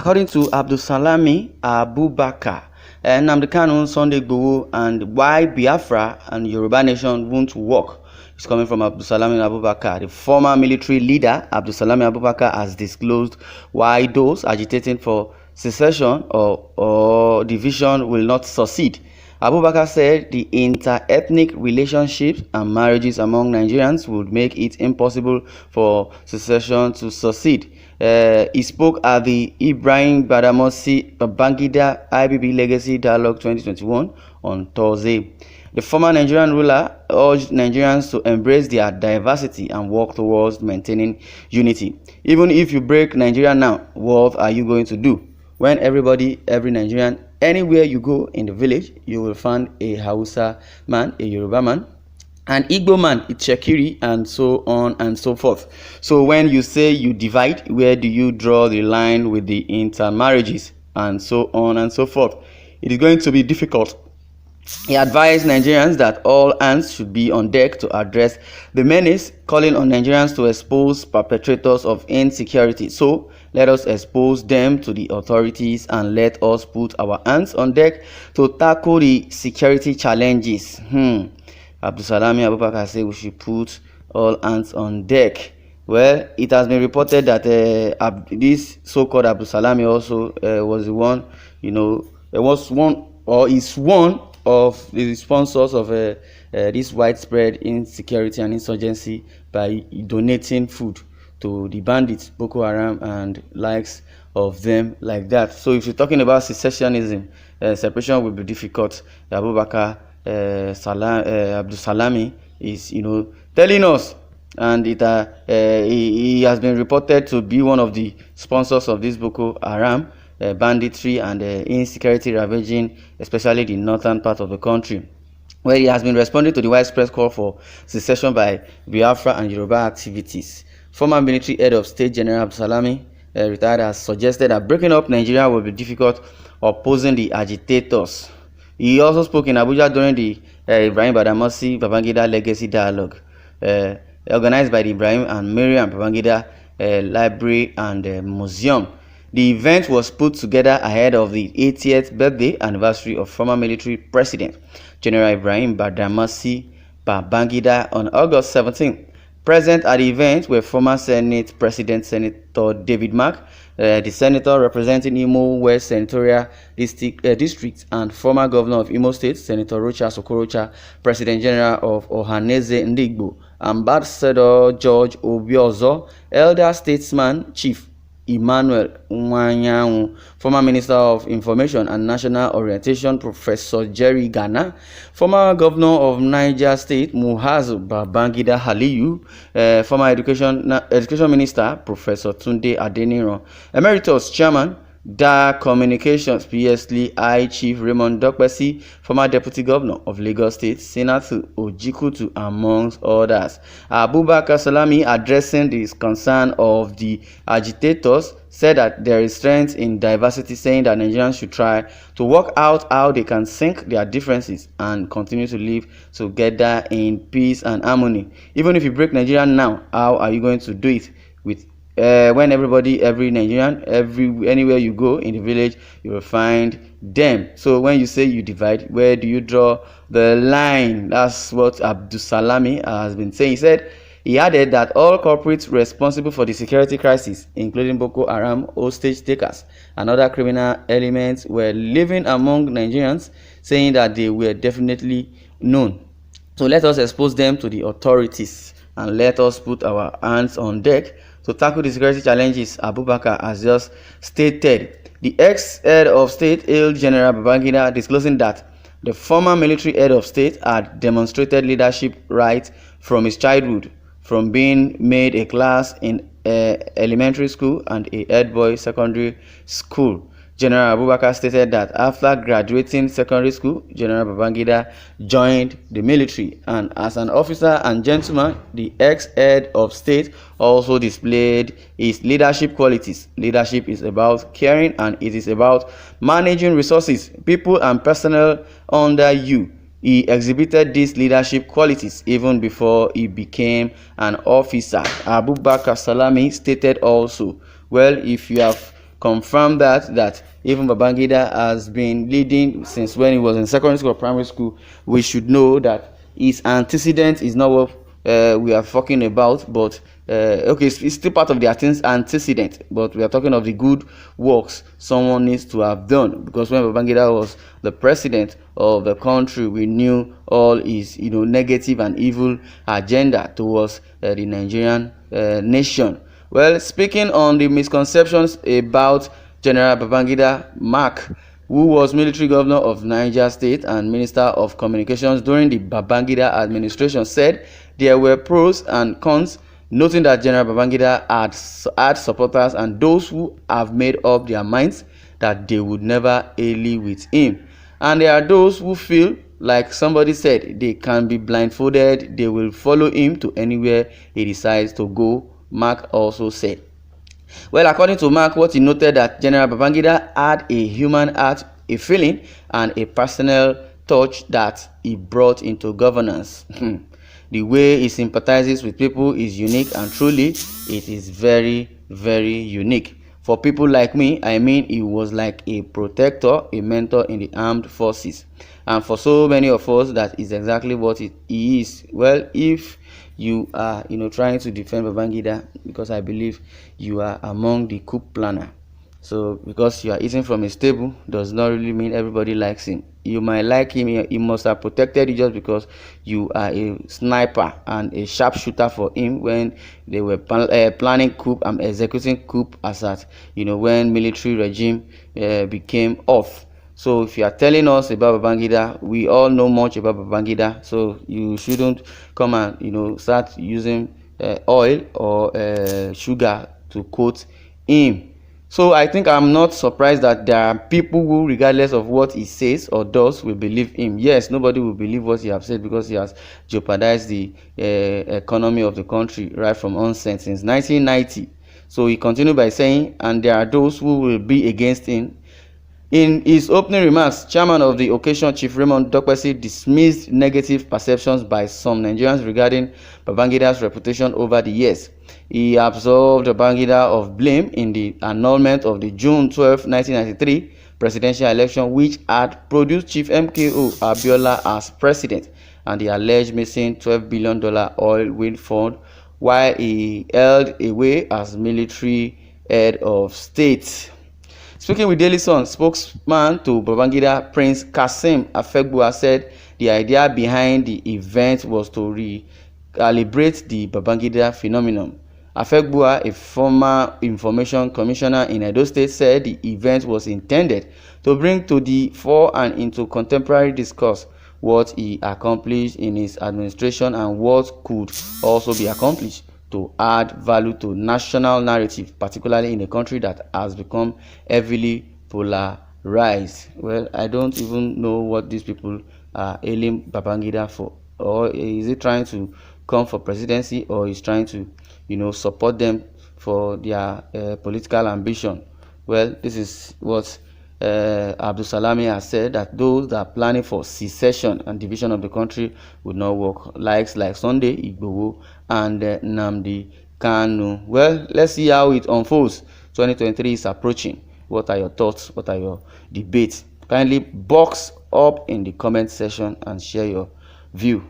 According to Abdulsalami Abubarka, Nnamdi Kanu, Sunday Igboho, and why Biafra and Yoruba Nation won't work. It's coming from Abdulsalami Abubarka. The former military leader, Abdulsalami Abubarka, has disclosed why those agitating for secession or division will not succeed. Abubakar said the inter-ethnic relationships and marriages among Nigerians would make it impossible for secession to succeed. He spoke at the Ibrahim Badamasi Babangida IBB Legacy Dialogue 2021 on Thursday. The former Nigerian ruler urged Nigerians to embrace their diversity and work towards maintaining unity. Even if you break Nigeria now, what are you going to do? When every Nigerian, anywhere you go in the village, you will find a Hausa man, a Yoruba man, an Igbo man, Itsekiri, and so on and so forth. So when you say you divide, where do you draw the line with the intermarriages, and so on and so forth? It is going to be difficult. He advised Nigerians that all hands should be on deck to address the menace, calling on Nigerians to expose perpetrators of insecurity. So let us expose them to the authorities and let us put our hands on deck to tackle the security challenges. Abdulsalami Abubarka said we should put all hands on deck. Well, it has been reported that this so-called Abdulsalami also was the one, is one of the sponsors of this widespread insecurity and insurgency by donating food to the bandits, Boko Haram, and likes of them like that. So if you're talking about secessionism, separation will be difficult. Abubakar Abdulsalami is, telling us, and he has been reported to be one of the sponsors of this Boko Haram banditry and insecurity ravaging, especially the northern part of the country, where he has been responding to the widespread call for secession by Biafra and Yoruba activities. Former military head of state General Abdulsalami, retired, has suggested that breaking up Nigeria will be difficult, opposing the agitators. He also spoke in Abuja during the Ibrahim Badamasi Babangida Legacy Dialogue, organized by the Ibrahim and Miriam Babangida Library and Museum. The event was put together ahead of the 80th birthday anniversary of former military president General Ibrahim Badamasi Babangida on August 17. Present at the event were former Senate President Senator David Mark, the senator representing Imo West Senatorial District, and former governor of Imo State, Senator Rocha Sokorocha, President General of Ohaneze Ndigbo, Ambassador George Obiozo, elder statesman Chief Emmanuel Nwanyanwu, former Minister of Information and National Orientation Professor Jerry Gana, former Governor of Niger State Muhazu Babangida Aliyu, former Education Minister Professor Tunde Adeniran, Emeritus Chairman Da Communications PSL I Chief Raymond Dokpesi, former Deputy Governor of Lagos State Senator Ojikutu, amongst others. Abubakar Salami, addressing the concern of the agitators, said that there is strength in diversity, saying that Nigerians should try to work out how they can sink their differences and continue to live together in peace and harmony. Even if you break Nigeria now, how are you going to do it with when every Nigerian, anywhere you go in the village, you will find them? So when you say you divide, where do you draw the line? That's what Abdulsalami has been saying. He added that all culprits responsible for the security crisis, including Boko Haram, hostage takers, and other criminal elements, were living among Nigerians, saying that they were definitely known. So let us expose them to the authorities and let us put our hands on deck to tackle the security challenges. Abubakar has just stated. The ex-head of state hailed General Babangida, disclosing that the former military head of state had demonstrated leadership right from his childhood, from being made a class in elementary school and a head boy secondary school. General Abubakar stated that after graduating secondary school, General Babangida joined the military, and as an officer and gentleman, the ex-head of state also displayed his leadership qualities. Leadership is about caring, and it is about managing resources, people, and personnel under you. He exhibited these leadership qualities even before he became an officer. Abubakar Salami stated also, well, if you have confirmed that even Babangida has been leading since when he was in secondary school or primary school. We should know that his antecedent is not what we are talking about, but okay, it's still part of the antecedent, but we are talking of the good works someone needs to have done, because when Babangida was the president of the country, we knew all his negative and evil agenda towards the Nigerian nation. Well, speaking on the misconceptions about General Babangida, Mark, who was military governor of Niger State and Minister of Communications during the Babangida administration, said there were pros and cons, noting that General Babangida had supporters and those who have made up their minds that they would never ally with him. And there are those who feel, like somebody said, they can be blindfolded, they will follow him to anywhere he decides to go, Mark also said. Well, according to Mark, what he noted that General Babangida had a human heart, a feeling, and a personal touch that he brought into governance. The way he sympathizes with people is unique, and truly, it is very, very unique. For people like me, I mean, he was like a protector, a mentor in the armed forces. And for so many of us, that is exactly what he is. Well, if you are trying to defend Babangida, because I believe you are among the coup planner, so because you are eating from his table does not really mean everybody likes him. You might like him, he must have protected you just because you are a sniper and a sharpshooter for him when they were planning coup and executing coup, as at when military regime became off. So if you are telling us about Babangida, we all know much about Babangida, so you shouldn't come and start using oil or sugar to quote him. So I think I'm not surprised that there are people who, regardless of what he says or does, will believe him. Yes, nobody will believe what he has said because he has jeopardized the economy of the country right from onset since 1990. So he continued by saying, and there are those who will be against him. In his opening remarks, chairman of the occasion, Chief Raymond Dokpesi, dismissed negative perceptions by some Nigerians regarding Babangida's reputation over the years. He absolved Babangida of blame in the annulment of the June 12, 1993 presidential election, which had produced Chief MKO Abiola as president, and the alleged missing $12 billion oil well fund while he held away as military head of state. Speaking with Daily Sun, spokesman to Babangida, Prince Kasim Afegbua, said the idea behind the event was to recalibrate the Babangida phenomenon. Afegbua, a former information commissioner in Edo State, said the event was intended to bring to the fore and into contemporary discourse what he accomplished in his administration and what could also be accomplished to add value to national narrative, particularly in a country that has become heavily polarized. Well, I don't even know what these people are hailing Babangida for. Or is he trying to come for presidency, or is trying to support them for their political ambition? Well, this is what Abdulsalami has said, that those that are planning for secession and division of the country would not work. Like Sunday Igboho and Nnamdi Kanu. Well, let's see how it unfolds. 2023 is approaching. What are your thoughts? What are your debates? Kindly box up in the comment section and share your view.